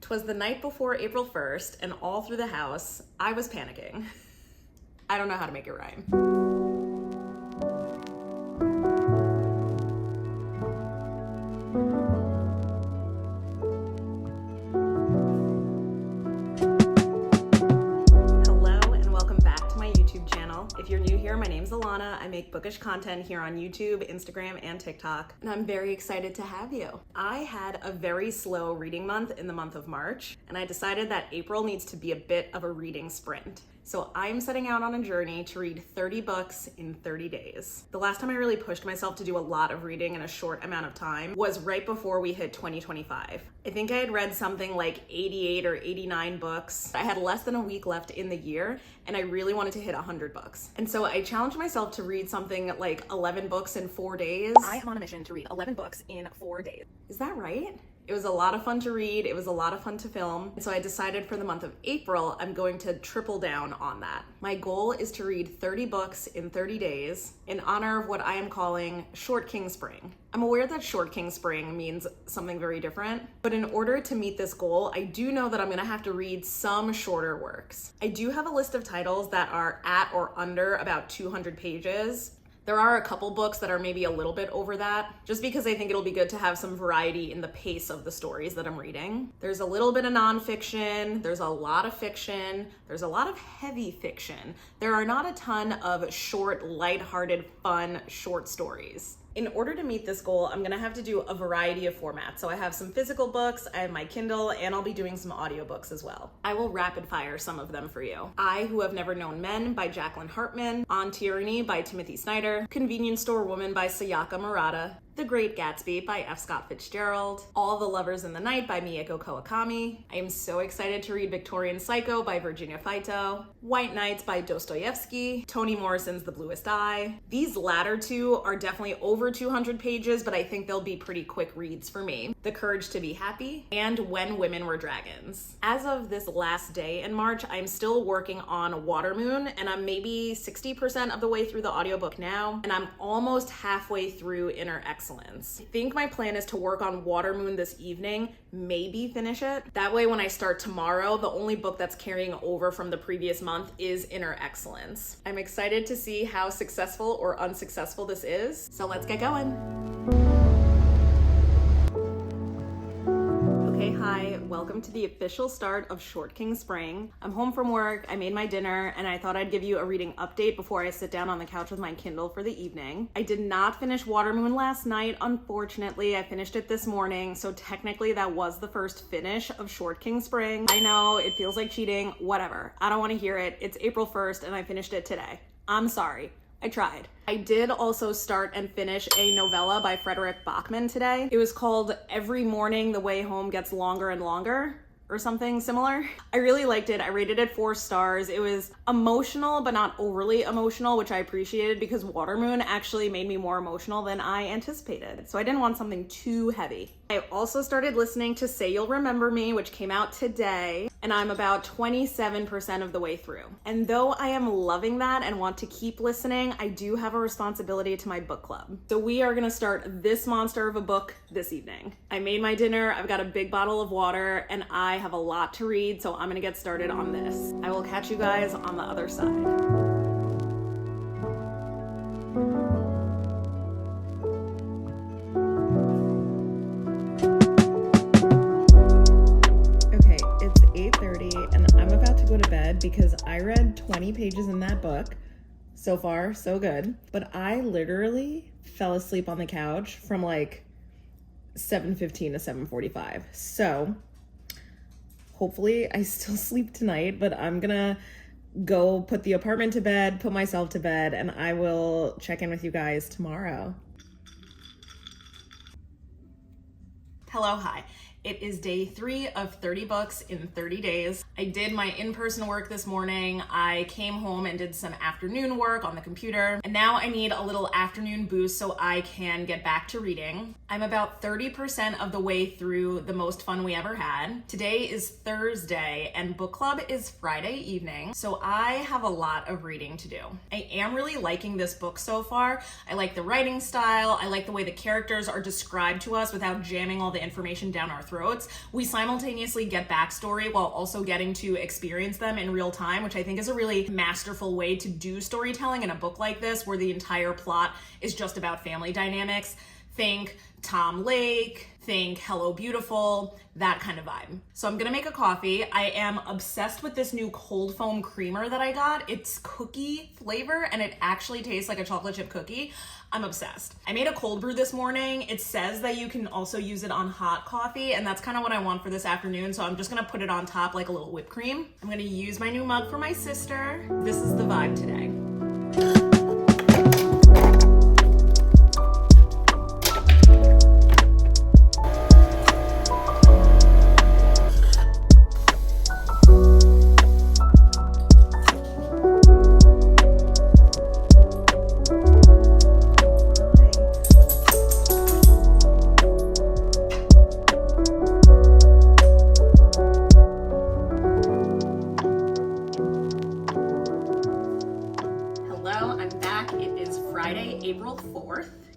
'Twas the night before April 1st, and all through the house, I was panicking. I don't know how to make it rhyme. If you're new here, my name's Alana. I make bookish content here on YouTube, Instagram, and TikTok, and I'm very excited to have you. I had a very slow reading month in the month of March, and I decided that April needs to be a bit of a reading sprint. So I'm setting out on a journey to read 30 books in 30 days. The last time I really pushed myself to do a lot of reading in a short amount of time was right before we hit 2025. I think I had read something like 88 or 89 books. I had less than a week left in the year, and I really wanted to hit 100 books. And so I challenged myself to read something like 11 books in 4 days. I am on a mission to read 11 books in 4 days. Is that right? It was a lot of fun to read. It was a lot of fun to film. And so I decided for the month of April, I'm going to triple down on that. My goal is to read 30 books in 30 days in honor of what I am calling Short King Spring. I'm aware that Short King Spring means something very different, but in order to meet this goal, I do know that I'm gonna have to read some shorter works. I do have a list of titles that are at or under about 200 pages. There are a couple books that are maybe a little bit over that, just because I think it'll be good to have some variety in the pace of the stories that I'm reading. There's a little bit of nonfiction, there's a lot of fiction, there's a lot of heavy fiction. There are not a ton of short, lighthearted, fun, short stories. In order to meet this goal, I'm gonna have to do a variety of formats. So I have some physical books, I have my Kindle, and I'll be doing some audiobooks as well. I will rapid fire some of them for you. I Who Have Never Known Men by Jacqueline Hartman, On Tyranny by Timothy Snyder, Convenience Store Woman by Sayaka Murata, The Great Gatsby by F. Scott Fitzgerald, All the Lovers in the Night by Mieko Kawakami. I am so excited to read Victorian Psycho by Virginia Faito, White Nights by Dostoevsky, Toni Morrison's The Bluest Eye. These latter two are definitely over 200 pages, but I think they'll be pretty quick reads for me. The Courage to Be Happy, and When Women Were Dragons. As of this last day in March, I'm still working on Watermoon, and I'm maybe 60% of the way through the audiobook now, and I'm almost halfway through Inner Excellence. I think my plan is to work on Watermoon this evening, maybe finish it. That way when I start tomorrow, the only book that's carrying over from the previous month is Inner Excellence. I'm excited to see how successful or unsuccessful this is, so let's get going. Okay, hi, welcome to the official start of Short King Spring. I'm home from work, I made my dinner, and I thought I'd give you a reading update before I sit down on the couch with my Kindle for the evening. I did not finish Watermoon last night, unfortunately. I finished it this morning, so technically that was the first finish of Short King Spring. I know, it feels like cheating, whatever. I don't want to hear it. It's April 1st and I finished it today. I'm sorry. I tried. I did also start and finish a novella by Frederik Backman today. It was called Every Morning the Way Home Gets Longer and Longer, or something similar. I really liked it. I rated it 4 stars. It was emotional, but not overly emotional, which I appreciated because Watermoon actually made me more emotional than I anticipated. So I didn't want something too heavy. I also started listening to Say You'll Remember Me, which came out today, and I'm about 27% of the way through. And though I am loving that and want to keep listening, I do have a responsibility to my book club. So we are gonna start this monster of a book this evening. I made my dinner, I've got a big bottle of water, and I have a lot to read, so I'm gonna get started on this. I will catch you guys on the other side. Go to bed because I read 20 pages in that book. So far, so good. But I literally fell asleep on the couch from like 7:15 to 7:45. So hopefully I still sleep tonight, but I'm gonna go put the apartment to bed, put myself to bed, and I will check in with you guys tomorrow. Hello, hi. It is day 3 of 30 books in 30 days. I did my in-person work this morning. I came home and did some afternoon work on the computer, and now I need a little afternoon boost so I can get back to reading. I'm about 30% of the way through The Most Fun We Ever Had. Today is Thursday, and book club is Friday evening, so I have a lot of reading to do. I am really liking this book so far. I like the writing style. I like the way the characters are described to us without jamming all the information down our throats throats, we simultaneously get backstory while also getting to experience them in real time, which I think is a really masterful way to do storytelling in a book like this, where the entire plot is just about family dynamics. Think Tom Lake, think Hello Beautiful, that kind of vibe. So I'm gonna make a coffee. I am obsessed with this new cold foam creamer that I got. It's cookie flavor and it actually tastes like a chocolate chip cookie. I'm obsessed. I made a cold brew this morning. It says that you can also use it on hot coffee, and that's kind of what I want for this afternoon. So I'm just gonna put it on top like a little whipped cream. I'm gonna use my new mug for my sister. This is the vibe today.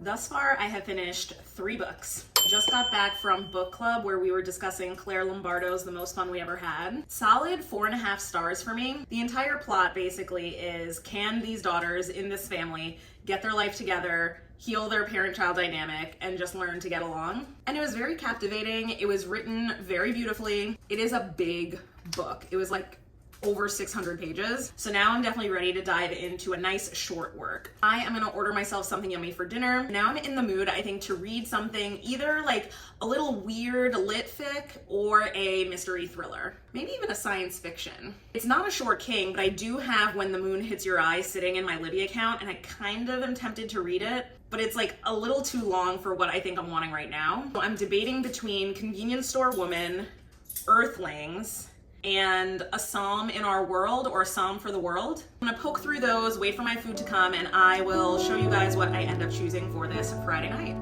Thus far, I have finished 3 books. Just got back from book club where we were discussing Claire Lombardo's The Most Fun We Ever Had. Solid 4.5 stars for me. The entire plot basically is, can these daughters in this family get their life together, heal their parent-child dynamic, and just learn to get along? And it was very captivating. It was written very beautifully. It is a big book. It was like over 600 pages. So now I'm definitely ready to dive into a nice short work. I am gonna order myself something yummy for dinner. Now I'm in the mood, I think, to read something either like a little weird lit fic or a mystery thriller. Maybe even a science fiction. It's not a short king, but I do have When the Moon Hits Your Eye sitting in my Libby account, and I kind of am tempted to read it, but it's like a little too long for what I think I'm wanting right now. So I'm debating between Convenience Store Woman, Earthlings, and A Psalm in Our World, or A Psalm for the World. I'm gonna poke through those, wait for my food to come, and I will show you guys what I end up choosing for this Friday night.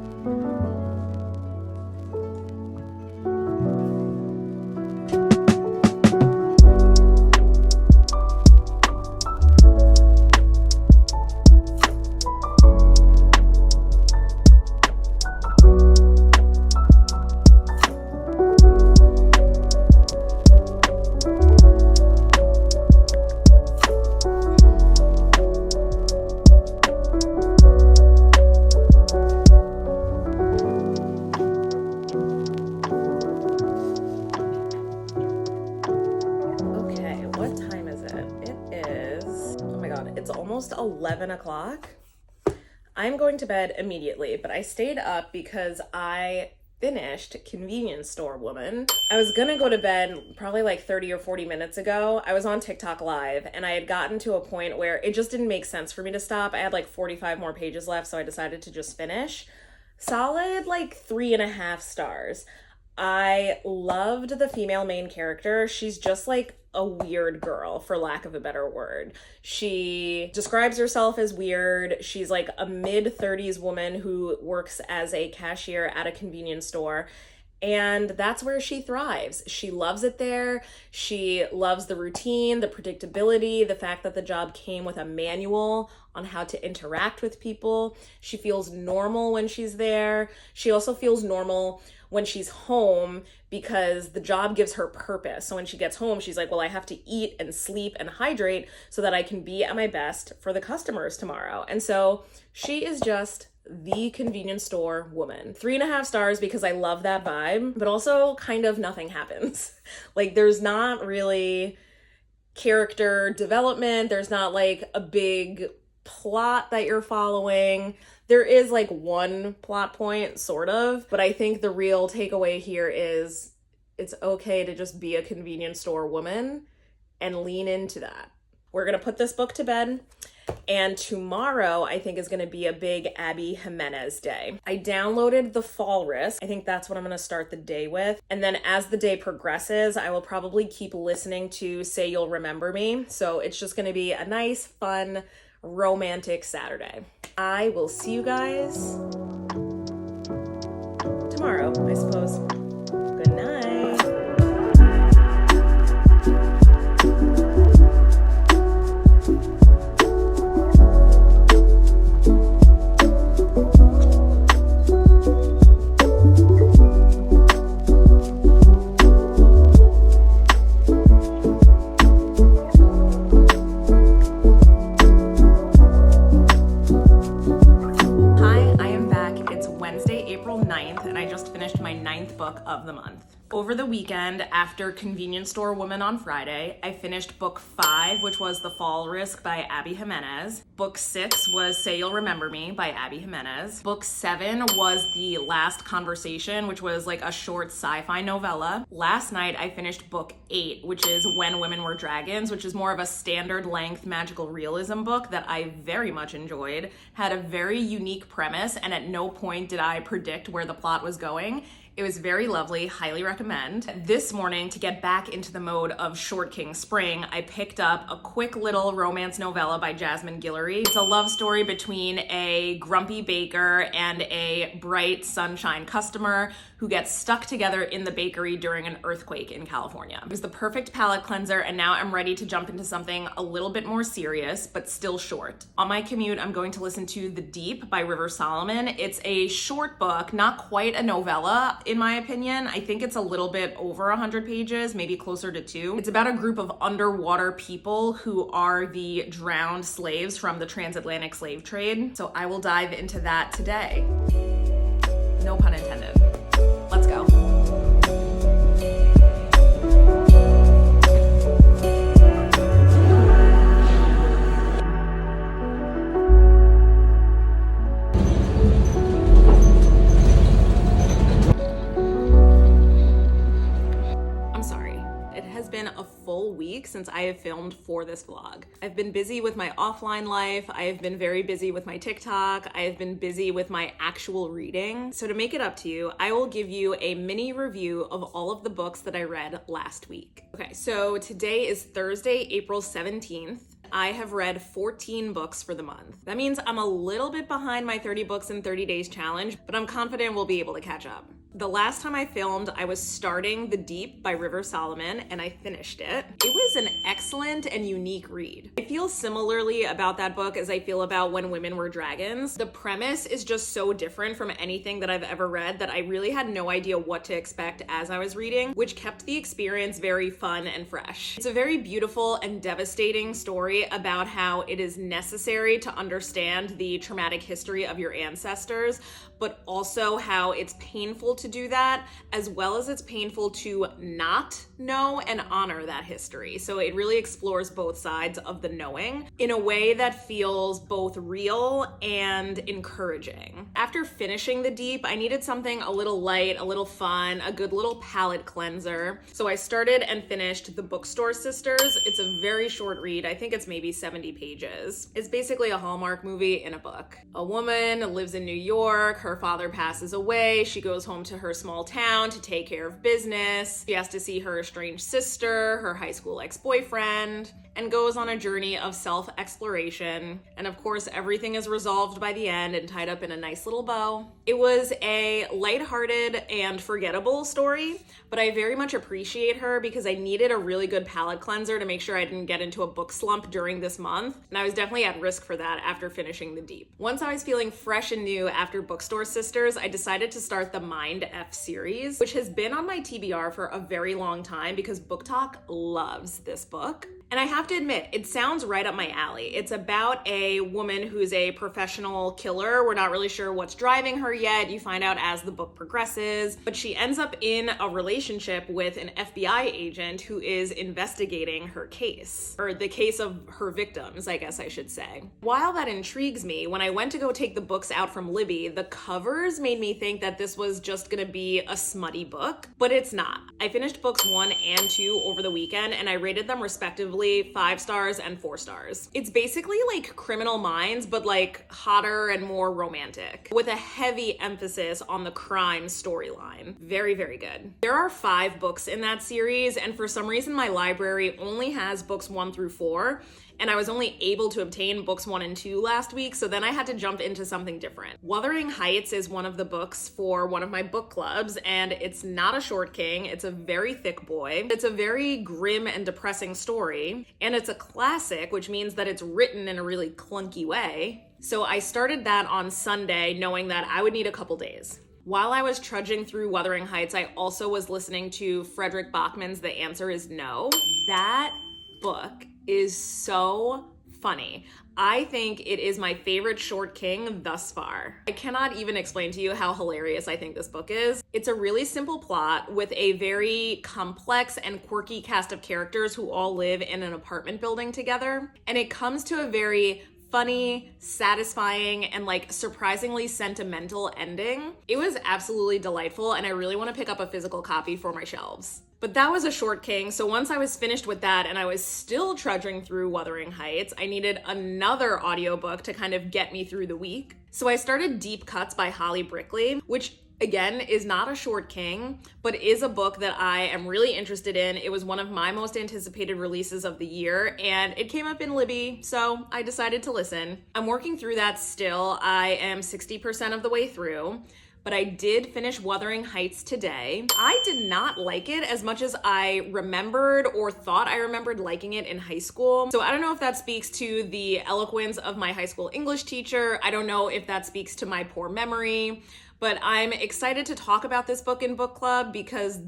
It's almost 11 o'clock. I'm going to bed immediately, but I stayed up because I finished Convenience Store Woman. I was gonna go to bed probably like 30 or 40 minutes ago. I was on TikTok live and I had gotten to a point where it just didn't make sense for me to stop. I had like 45 more pages left, so I decided to just finish. Solid like 3.5 stars. I loved the female main character. She's just like a weird girl, for lack of a better word. She describes herself as weird. She's like a mid-30s woman who works as a cashier at a convenience store, and that's where she thrives. She loves it there. She loves the routine, the predictability, the fact that the job came with a manual on how to interact with people. She feels normal when she's there. She also feels normal when she's home because the job gives her purpose. So when she gets home, she's like, well, I have to eat and sleep and hydrate so that I can be at my best for the customers tomorrow. And so she is just the convenience store woman. 3.5 stars because I love that vibe, but also kind of nothing happens. Like there's not really character development. There's not like a big plot that you're following. There is like one plot point, sort of, but I think the real takeaway here is it's okay to just be a convenience store woman and lean into that. We're gonna put this book to bed, and tomorrow I think is gonna be a big Abby Jimenez day. I downloaded The Fall Risk. I think that's what I'm gonna start the day with. And then as the day progresses, I will probably keep listening to Say You'll Remember Me. So it's just gonna be a nice, fun, romantic Saturday. I will see you guys tomorrow, I suppose. Good night. weekend, after Convenience Store Woman on Friday, I finished book 5, which was The Fall Risk by Abby Jimenez. Book 6 was Say You'll Remember Me by Abby Jimenez. Book 7 was The Last Conversation, which was like a short sci-fi novella. Last night, I finished book 8, which is When Women Were Dragons, which is more of a standard length magical realism book that I very much enjoyed. Had a very unique premise, and at no point did I predict where the plot was going. It was very lovely, highly recommend. This morning, to get back into the mode of Short King Spring, I picked up a quick little romance novella by Jasmine Guillory. It's a love story between a grumpy baker and a bright sunshine customer who gets stuck together in the bakery during an earthquake in California. It was the perfect palate cleanser, and now I'm ready to jump into something a little bit more serious, but still short. On my commute, I'm going to listen to The Deep by River Solomon. It's a short book, not quite a novella, in my opinion. I think it's a little bit over 100 pages, maybe closer to 2. It's about a group of underwater people who are the drowned slaves from the transatlantic slave trade. So I will dive into that today. No pun intended. Let's go. Since I have filmed for this vlog. I've been busy with my offline life. I have been very busy with my TikTok. I have been busy with my actual reading. So to make it up to you, I will give you a mini review of all of the books that I read last week. Okay, so today is Thursday, April 17th. I have read 14 books for the month. That means I'm a little bit behind my 30 books in 30 days challenge, but I'm confident we'll be able to catch up. The last time I filmed, I was starting The Deep by River Solomon, and I finished it. It was an excellent and unique read. I feel similarly about that book as I feel about When Women Were Dragons. The premise is just so different from anything that I've ever read that I really had no idea what to expect as I was reading, which kept the experience very fun and fresh. It's a very beautiful and devastating story about how it is necessary to understand the traumatic history of your ancestors, but also how it's painful to do that, as well as it's painful to not know and honor that history. So it really explores both sides of the knowing in a way that feels both real and encouraging. After finishing The Deep, I needed something a little light, a little fun, a good little palate cleanser. So I started and finished The Bookstore Sisters. It's a very short read. I think it's maybe 70 pages. It's basically a Hallmark movie in a book. A woman lives in New York. Her father passes away. She goes home to her small town to take care of business. She has to see her estranged sister, her high school ex-boyfriend, and goes on a journey of self-exploration. And of course, everything is resolved by the end and tied up in a nice little bow. It was a lighthearted and forgettable story, but I very much appreciate her because I needed a really good palate cleanser to make sure I didn't get into a book slump during this month. And I was definitely at risk for that after finishing The Deep. Once I was feeling fresh and new after Bookstore Sisters, I decided to start the Mindf series, which has been on my TBR for a very long time because Book Talk loves this book. And I have to admit, it sounds right up my alley. It's about a woman who's a professional killer. We're not really sure what's driving her yet. You find out as the book progresses, but she ends up in a relationship with an FBI agent who is investigating her case, or the case of her victims, I guess I should say. While that intrigues me, when I went to go take the books out from Libby, the covers made me think that this was just gonna be a smutty book, but it's not. I finished books 1 and 2 over the weekend, and I rated them respectively 5 stars and 4 stars. It's basically like Criminal Minds, but like hotter and more romantic, with a heavy emphasis on the crime storyline. Very, very good. There are 5 books in that series, and for some reason my library only has books 1 through 4, and I was only able to obtain books 1 and 2 last week, so then I had to jump into something different. Wuthering Heights is one of the books for one of my book clubs, and it's not a short king, it's a very thick boy. It's a very grim and depressing story, and it's a classic, which means that it's written in a really clunky way. So I started that on Sunday, knowing that I would need a couple days. While I was trudging through Wuthering Heights, I also was listening to Frederik Backman's The Answer Is No. That book is so funny. I think it is my favorite short king thus far. I cannot even explain to you how hilarious I think this book is. It's a really simple plot with a very complex and quirky cast of characters who all live in an apartment building together. And it comes to a very funny, satisfying, and like surprisingly sentimental ending. It was absolutely delightful, and I really want to pick up a physical copy for my shelves. But that was a short king, so once I was finished with that and I was still trudging through Wuthering Heights, I needed another audiobook to kind of get me through the week. So I started Deep Cuts by Holly Brickley, which again is not a short king, but is a book that I am really interested in. It was one of my most anticipated releases of the year, and it came up in Libby, so I decided to listen. I'm working through that still. I am 60% of the way through. But I did finish Wuthering Heights today. I did not like it as much as I remembered or thought I remembered liking it in high school. So I don't know if that speaks to the eloquence of my high school English teacher. I don't know if that speaks to my poor memory, but I'm excited to talk about this book in book club because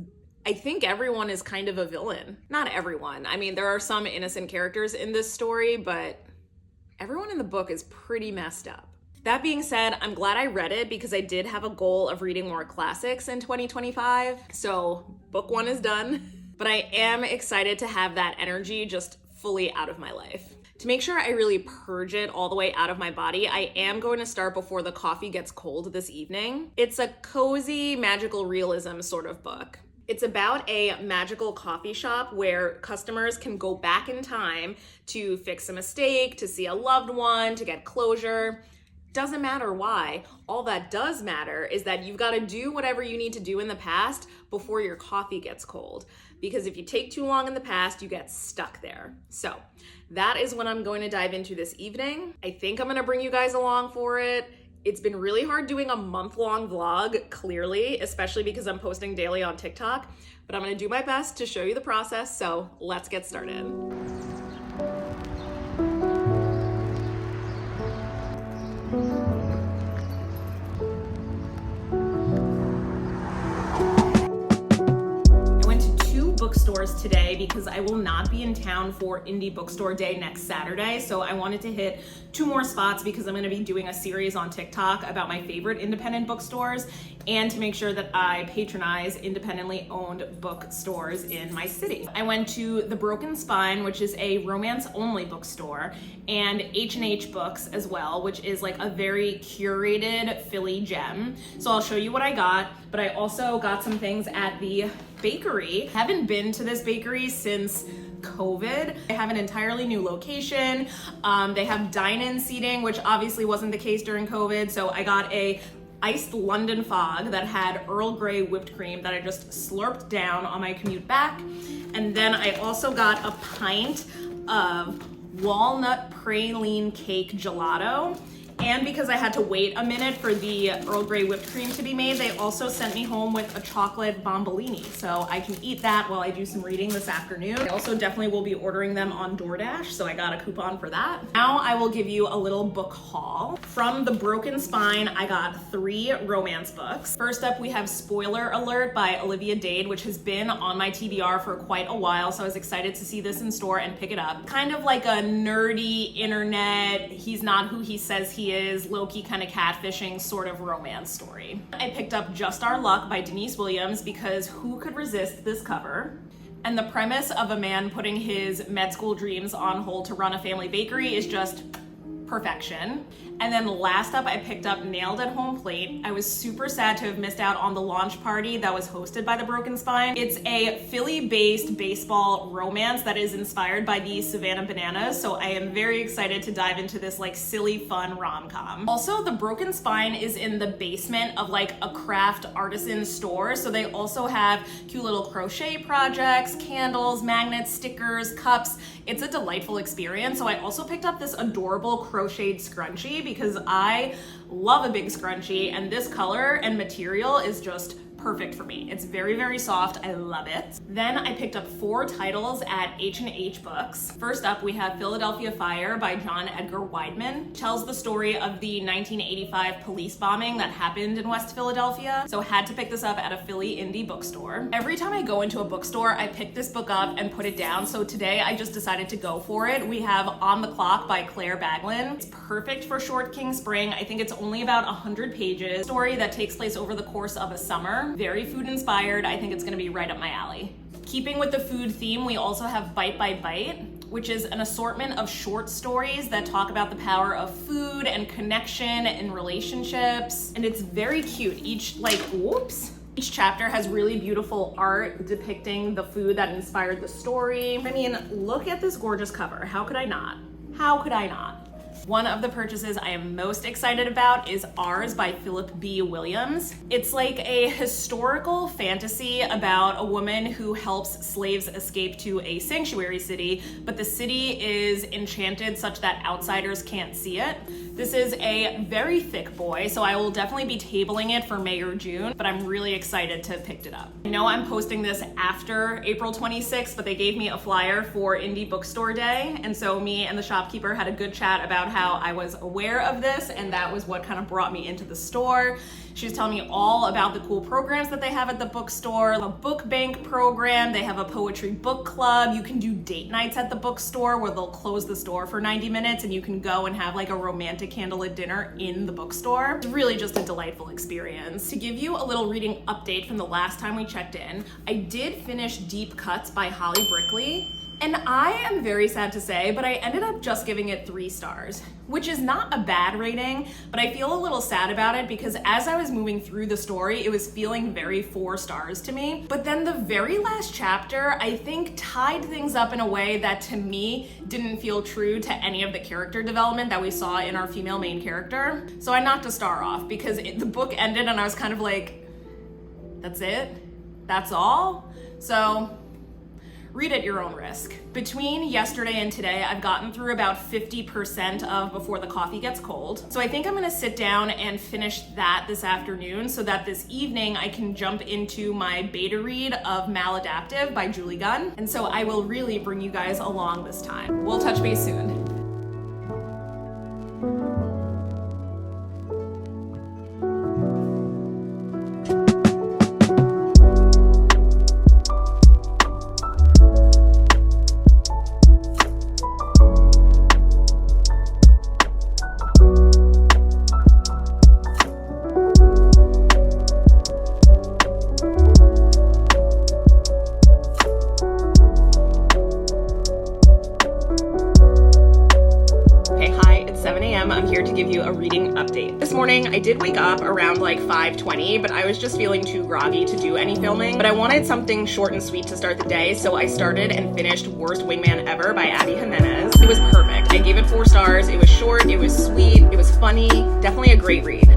I think everyone is kind of a villain. Not everyone. I mean, there are some innocent characters in this story, but everyone in the book is pretty messed up. That being said, I'm glad I read it because I did have a goal of reading more classics in 2025. So book one is done, but I am excited to have that energy just fully out of my life. To make sure I really purge it all the way out of my body, I am going to start Before the Coffee Gets Cold this evening. It's a cozy magical realism sort of book. It's about a magical coffee shop where customers can go back in time to fix a mistake, to see a loved one, to get closure. Doesn't matter why. All that does matter is that you've got to do whatever you need to do in the past before your coffee gets cold. Because if you take too long in the past, you get stuck there. So that is what I'm going to dive into this evening. I think I'm going to bring you guys along for it. It's been really hard doing a month-long vlog, clearly, especially because I'm posting daily on TikTok, but I'm going to do my best to show you the process. So let's get started. Bookstores today because I will not be in town for Indie Bookstore Day next Saturday. So I wanted to hit 2 more spots because I'm going to be doing a series on TikTok about my favorite independent bookstores and to make sure that I patronize independently owned bookstores in my city. I went to The Broken Spine, which is a romance-only bookstore, and H&H Books as well, which is like a very curated Philly gem. So I'll show you what I got, but I also got some things at the bakery. Haven't been to this bakery since COVID. They have an entirely new location. They have dine-in seating, which obviously wasn't the case during COVID. So I got a iced London fog that had Earl Grey whipped cream that I just slurped down on my commute back. And then I also got a pint of walnut praline cake gelato. And because I had to wait a minute for the Earl Grey whipped cream to be made, they also sent me home with a chocolate bombolini. So I can eat that while I do some reading this afternoon. I also definitely will be ordering them on DoorDash, so I got a coupon for that. Now I will give you a little book haul. From The Broken Spine, I got 3 romance books. First up, we have Spoiler Alert by Olivia Dade, which has been on my TBR for quite a while, so I was excited to see this in store and pick it up. Kind of like a nerdy internet, he's not who he says he is, low-key kind of catfishing sort of romance story. I picked up Just Our Luck by Denise Williams because who could resist this cover? And the premise of a man putting his med school dreams on hold to run a family bakery is just perfection. And then last up, I picked up Nailed at Home Plate. I was super sad to have missed out on the launch party that was hosted by The Broken Spine. It's a Philly-based baseball romance that is inspired by the Savannah Bananas, so I am very excited to dive into this like silly, fun rom-com. Also, The Broken Spine is in the basement of like a craft artisan store, so they also have cute little crochet projects, candles, magnets, stickers, cups. It's a delightful experience. So I also picked up this adorable crocheted scrunchie because I love a big scrunchie, and this color and material is just perfect for me. It's very, very soft. I love it. Then I picked up 4 titles at H&H Books. First up, we have Philadelphia Fire by John Edgar Wideman. Tells the story of the 1985 police bombing that happened in West Philadelphia. So had to pick this up at a Philly indie bookstore. Every time I go into a bookstore, I pick this book up and put it down. So today I just decided to go for it. We have On the Clock by Claire Backman. It's perfect for Short King Spring. I think it's only about 100 pages. Story that takes place over the course of a summer. Very food inspired. I think it's gonna be right up my alley. Keeping with the food theme, we also have Bite by Bite, which is an assortment of short stories that talk about the power of food and connection and relationships. And it's very cute. Each chapter has really beautiful art depicting the food that inspired the story. I mean, look at this gorgeous cover. How could I not? How could I not? One of the purchases I am most excited about is Ours by Philip B. Williams. It's like a historical fantasy about a woman who helps slaves escape to a sanctuary city, but the city is enchanted such that outsiders can't see it. This is a very thick boy, so I will definitely be tabling it for May or June, but I'm really excited to have picked it up. I know I'm posting this after April 26th, but they gave me a flyer for Indie Bookstore Day, and so me and the shopkeeper had a good chat about how I was aware of this, and that was what kind of brought me into the store. She was telling me all about the cool programs that they have at the bookstore, a book bank program, they have a poetry book club, you can do date nights at the bookstore where they'll close the store for 90 minutes and you can go and have like a romantic candlelit dinner in the bookstore. It's really just a delightful experience. To give you a little reading update from the last time we checked in, I did finish Deep Cuts by Holly Brickley. And I am very sad to say, but I ended up just giving it 3 stars, which is not a bad rating, but I feel a little sad about it because as I was moving through the story, it was feeling very 4 stars to me. But then the very last chapter, I think tied things up in a way that to me didn't feel true to any of the character development that we saw in our female main character. So I knocked a star off because the book ended and I was kind of like, that's it? That's all? So read at your own risk. Between yesterday and today, I've gotten through about 50% of Before the Coffee Gets Cold. So I think I'm gonna sit down and finish that this afternoon so that this evening I can jump into my beta read of Maladaptive by Julie Gunn. And so I will really bring you guys along this time. We'll touch base soon. I did wake up around like 5:20, but I was just feeling too groggy to do any filming. But I wanted something short and sweet to start the day, so I started and finished Worst Wingman Ever by Abby Jimenez. It was perfect. I gave it 4 stars. It was short, it was sweet, it was funny, definitely a great read.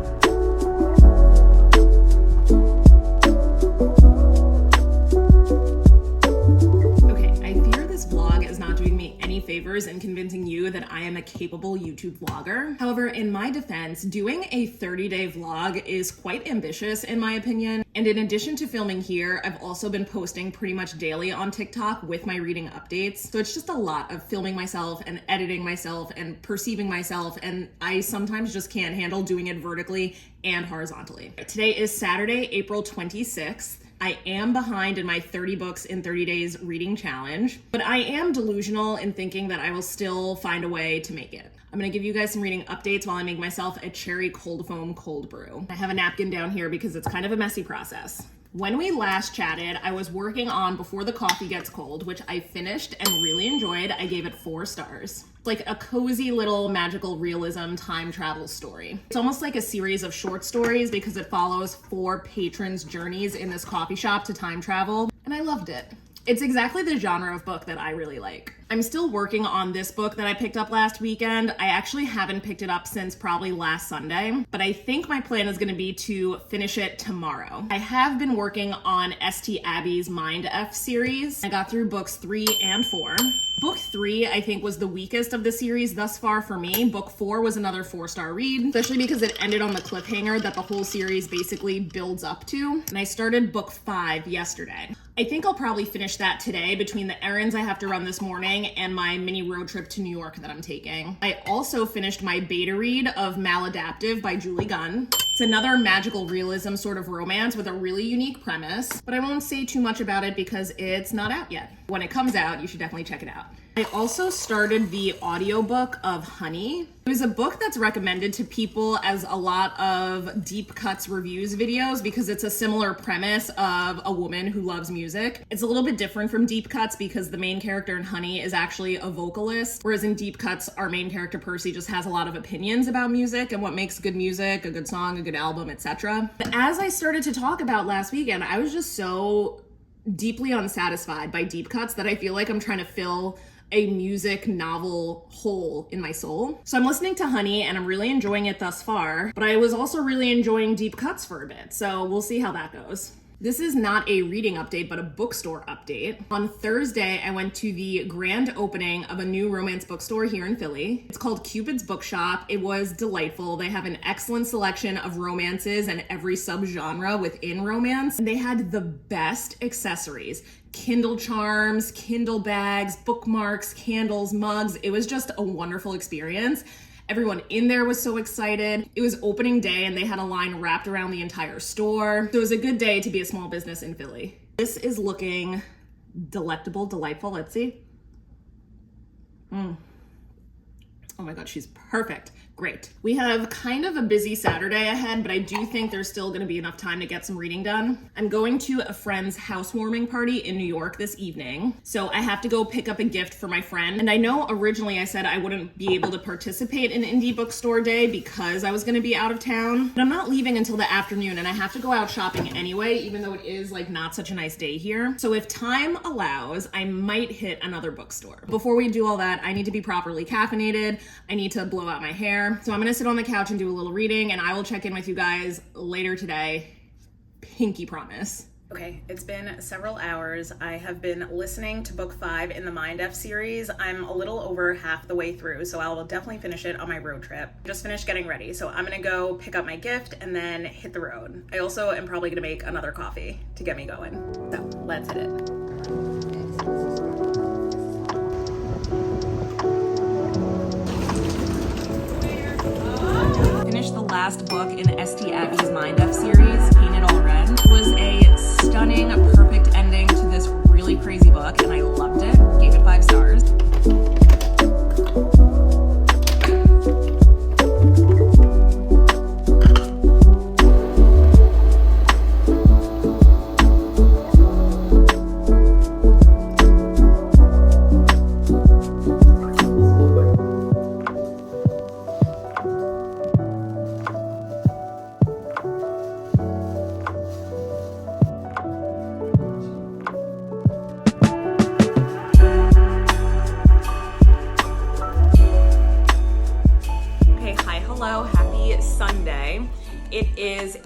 Favors in convincing you that I am a capable YouTube vlogger. However, in my defense, doing a 30-day vlog is quite ambitious in my opinion. And in addition to filming here, I've also been posting pretty much daily on TikTok with my reading updates. So it's just a lot of filming myself and editing myself and perceiving myself, and I sometimes just can't handle doing it vertically and horizontally. Today is Saturday, April 26th. I am behind in my 30 books in 30 days reading challenge, but I am delusional in thinking that I will still find a way to make it. I'm gonna give you guys some reading updates while I make myself a cherry cold foam cold brew. I have a napkin down here because it's kind of a messy process. When we last chatted, I was working on Before the Coffee Gets Cold, which I finished and really enjoyed. I gave it 4 stars. It's like a cozy little magical realism time travel story. It's almost like a series of short stories because it follows 4 patrons' journeys in this coffee shop to time travel, and I loved it. It's exactly the genre of book that I really like. I'm still working on this book that I picked up last weekend. I actually haven't picked it up since probably last Sunday, but I think my plan is gonna be to finish it tomorrow. I have been working on St. Abby's Mindf series. I got through books 3 and 4. Book 3, I think, was the weakest of the series thus far for me. Book 4 was another 4-star read, especially because it ended on the cliffhanger that the whole series basically builds up to. And I started book 5 yesterday. I think I'll probably finish that today between the errands I have to run this morning and my mini road trip to New York that I'm taking. I also finished my beta read of Maladaptive by Gunn. It's another magical realism sort of romance with a really unique premise, but I won't say too much about it because it's not out yet. When it comes out, you should definitely check it out. I also started the audiobook of Honey. It was a book that's recommended to people as a lot of Deep Cuts reviews videos because it's a similar premise of a woman who loves music. It's a little bit different from Deep Cuts because the main character in Honey is actually a vocalist, whereas in Deep Cuts, our main character Percy just has a lot of opinions about music and what makes good music, a good song, a good album, etc. As I started to talk about last weekend, I was just so deeply unsatisfied by Deep Cuts that I feel like I'm trying to fill a music novel hole in my soul. So I'm listening to Honey and I'm really enjoying it thus far, but I was also really enjoying Deep Cuts for a bit, so we'll see how that goes. This is not a reading update, but a bookstore update. On Thursday, I went to the grand opening of a new romance bookstore here in Philly. It's called Cupid's Bookshop. It was delightful. They have an excellent selection of romances and every subgenre within romance. And they had the best accessories. Kindle charms, Kindle bags, bookmarks, candles, mugs. It was just a wonderful experience. Everyone in there was so excited. It was opening day and they had a line wrapped around the entire store. So it was a good day to be a small business in Philly. This is looking delectable, delightful. Let's see. Oh my God, she's perfect. Great. We have kind of a busy Saturday ahead, but I do think there's still going to be enough time to get some reading done. I'm going to a friend's housewarming party in New York this evening, so I have to go pick up a gift for my friend. And I know originally I said I wouldn't be able to participate in Indie Bookstore Day because I was going to be out of town, but I'm not leaving until the afternoon and I have to go out shopping anyway, even though it is like not such a nice day here. So if time allows, I might hit another bookstore. Before we do all that, I need to be properly caffeinated. I need to blow out my hair. So I'm gonna sit on the couch and do a little reading and I will check in with you guys later today. Pinky promise. Okay, it's been several hours. I have been listening to book 5 in the Mindf series. I'm a little over half the way through, so I will definitely finish it on my road trip. Just finished getting ready, so I'm gonna go pick up my gift and then hit the road. I also am probably gonna make another coffee to get me going. So let's hit it. Finished the last book in St. Abby's Mindf series, Painted All Red. It was a stunning, perfect ending to this really crazy book, and I loved it. Gave it 5 stars.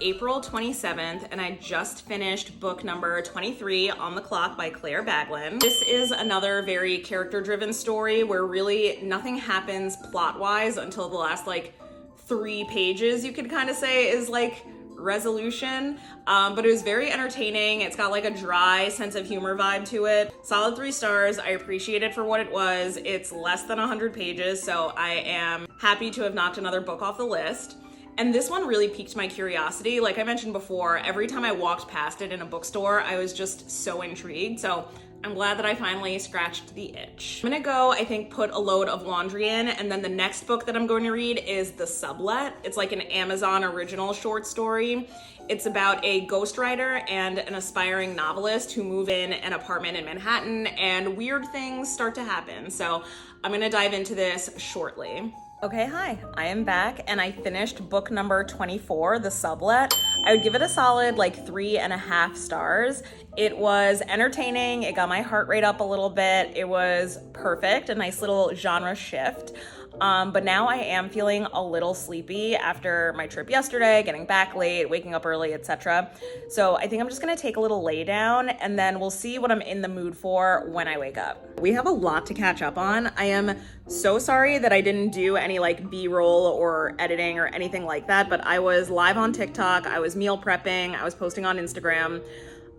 April 27th, and I just finished book number 23, On the Clock by Claire Backman. This is another very character-driven story where really nothing happens plot-wise until the last like 3 pages, you could kind of say, is like resolution, but it was very entertaining. It's got like a dry sense of humor vibe to it. Solid 3 stars. I appreciate it for what it was. It's less than 100 pages, so I am happy to have knocked another book off the list. And this one really piqued my curiosity. Like I mentioned before, every time I walked past it in a bookstore, I was just so intrigued. So I'm glad that I finally scratched the itch. I'm gonna go, I think, put a load of laundry in, and then the next book that I'm going to read is The Sublet. It's like an Amazon original short story. It's about a ghostwriter and an aspiring novelist who move in an apartment in Manhattan, and weird things start to happen. So I'm gonna dive into this shortly. Okay, hi, I am back and I finished book number 24, The Sublet. I would give it a solid like 3.5 stars. It was entertaining. It got my heart rate up a little bit. It was perfect, a nice little genre shift. But now I am feeling a little sleepy after my trip yesterday, getting back late, waking up early, etc. So I think I'm just gonna take a little lay down and then we'll see what I'm in the mood for when I wake up. We have a lot to catch up on. I am so sorry that I didn't do any like B-roll or editing or anything like that, but I was live on TikTok, I was meal prepping, I was posting on Instagram.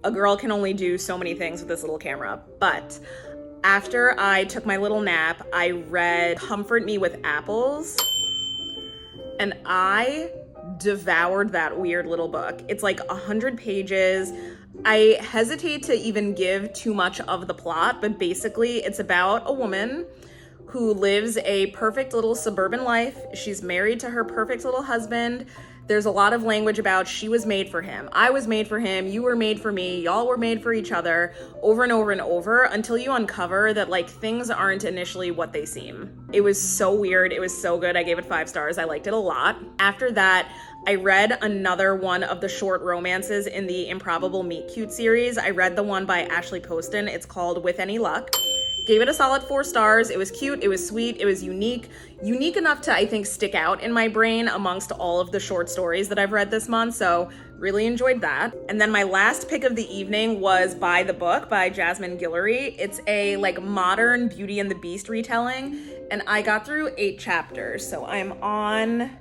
A girl can only do so many things with this little camera, but after I took my little nap, I read Comfort Me with Apples, and I devoured that weird little book. It's like 100 pages. I hesitate to even give too much of the plot, but basically it's about a woman who lives a perfect little suburban life. She's married to her perfect little husband. There's a lot of language about she was made for him. I was made for him. You were made for me. Y'all were made for each other, over and over and over, until you uncover that like things aren't initially what they seem. It was so weird. It was so good. I gave it 5 stars. I liked it a lot. After that, I read another one of the short romances in the Improbable Meet Cute series. I read the one by Ashley Poston. It's called With Any Luck. Gave it a solid 4 stars. It was cute, it was sweet, it was unique enough to, I think, stick out in my brain amongst all of the short stories that I've read this month, so really enjoyed that. And then my last pick of the evening was By the Book by Jasmine Guillory. It's a like modern Beauty and the Beast retelling, and I got through 8 chapters, so I'm on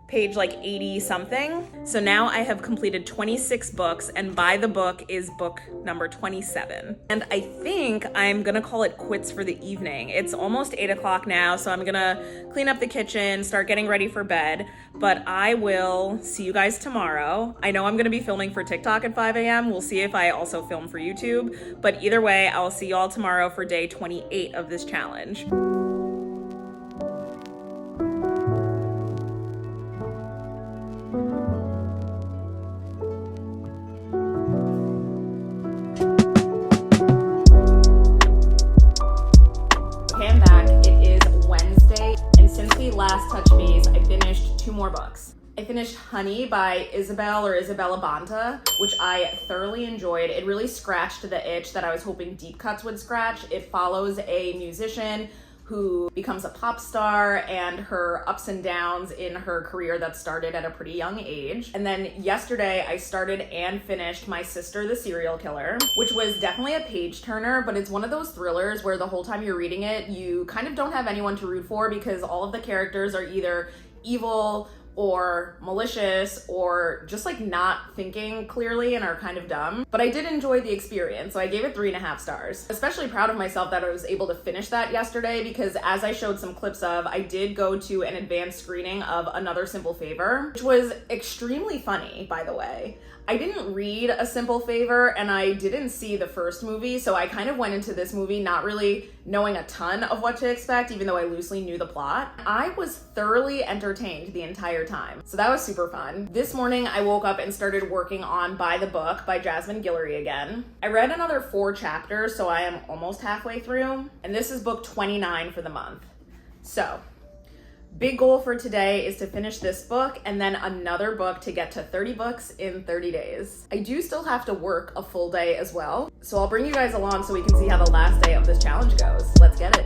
page like 80 something. So now I have completed 26 books, and By the Book is book number 27. And I think I'm gonna call it quits for the evening. It's almost 8 o'clock now, so I'm gonna clean up the kitchen, start getting ready for bed, but I will see you guys tomorrow. I know I'm gonna be filming for TikTok at 5 a.m. We'll see if I also film for YouTube, but either way, I'll see y'all tomorrow for day 28 of this challenge. Last touch base, I finished 2 more books. I finished Honey by Isabella Bonta, which I thoroughly enjoyed. It really scratched the itch that I was hoping Deep Cuts would scratch. It follows a musician who becomes a pop star and her ups and downs in her career that started at a pretty young age. And then yesterday I started and finished My Sister the Serial Killer, which was definitely a page turner, but it's one of those thrillers where the whole time you're reading it, you kind of don't have anyone to root for because all of the characters are either evil or malicious or just like not thinking clearly and are kind of dumb. But I did enjoy the experience, so I gave it 3.5 stars. Especially proud of myself that I was able to finish that yesterday because as I showed some clips of, I did go to an advanced screening of Another Simple Favor, which was extremely funny, by the way. I didn't read A Simple Favor and I didn't see the first movie, so I kind of went into this movie not really knowing a ton of what to expect, even though I loosely knew the plot. I was thoroughly entertained the entire time, so that was super fun. This morning I woke up and started working on By the Book by Jasmine Guillory again. I read another 4 chapters, so I am almost halfway through, and this is book 29 for the month. So, big goal for today is to finish this book and then another book to get to 30 books in 30 days. I do still have to work a full day as well, so I'll bring you guys along so we can see how the last day of this challenge goes. Let's get it.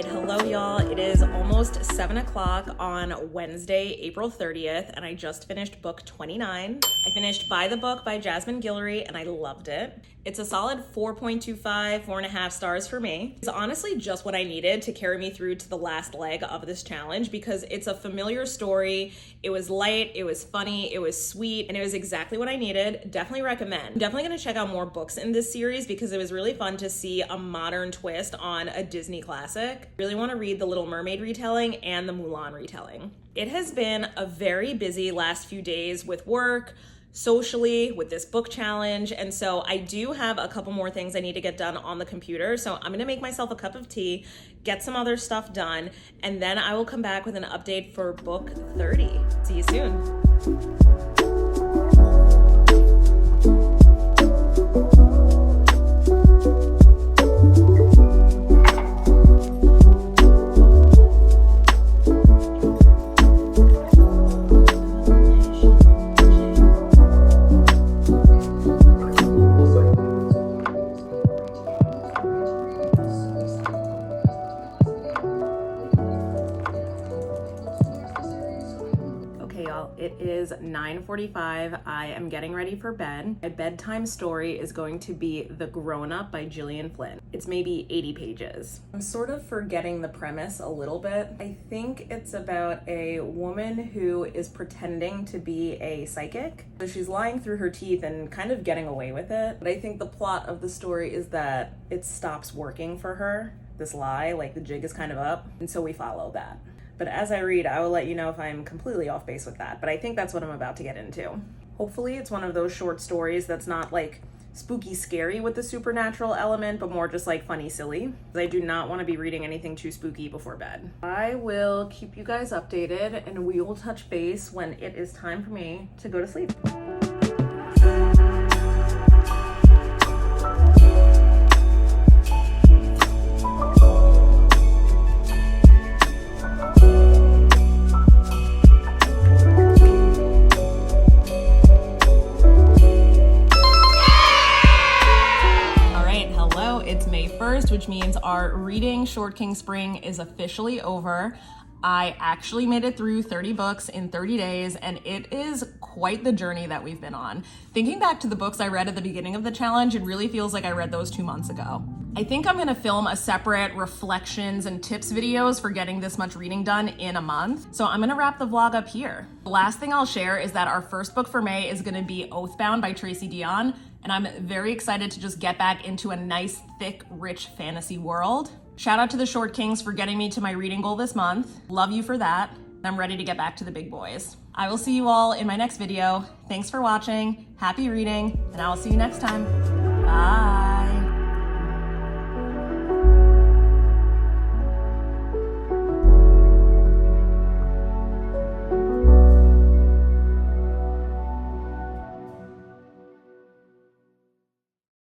Hello y'all, it is almost 7 o'clock on Wednesday, April 30th, and I just finished book 29. I finished By the Book by Jasmine Guillory, and I loved it. It's a solid 4.25, 4.5 stars for me. It's honestly just what I needed to carry me through to the last leg of this challenge because it's a familiar story. It was light, it was funny, it was sweet, and it was exactly what I needed. Definitely recommend. I'm definitely gonna check out more books in this series because it was really fun to see a modern twist on a Disney classic. Really wanna read the Little Mermaid retelling and the Mulan retelling. It has been a very busy last few days with work, socially with this book challenge. And so I do have a couple more things I need to get done on the computer. So I'm gonna make myself a cup of tea, get some other stuff done, and then I will come back with an update for book 30. See you soon. It is 9:45. I am getting ready for bed. My bedtime story is going to be The Grownup by Gillian Flynn. It's maybe 80 pages. I'm sort of forgetting the premise a little bit. I think it's about a woman who is pretending to be a psychic. So she's lying through her teeth and kind of getting away with it. But I think the plot of the story is that it stops working for her, this lie, like the jig is kind of up. And so we follow that. But as I read, I will let you know if I'm completely off base with that. But I think that's what I'm about to get into. Hopefully it's one of those short stories that's not like spooky scary with the supernatural element, but more just like funny silly. I do not want to be reading anything too spooky before bed. I will keep you guys updated and we will touch base when it is time for me to go to sleep. Which means our reading Short King Spring is officially over. I actually made it through 30 books in 30 days, and it is quite the journey that we've been on. Thinking back to the books I read at the beginning of the challenge, it really feels like I read those 2 months ago. I think I'm gonna film a separate reflections and tips videos for getting this much reading done in a month. So I'm gonna wrap the vlog up here. The last thing I'll share is that our first book for May is gonna be Oathbound by Tracy Deonn, and I'm very excited to just get back into a nice, thick, rich fantasy world. Shout out to the Short Kings for getting me to my reading goal this month. Love you for that. I'm ready to get back to the big boys. I will see you all in my next video. Thanks for watching, happy reading, and I will see you next time. Bye.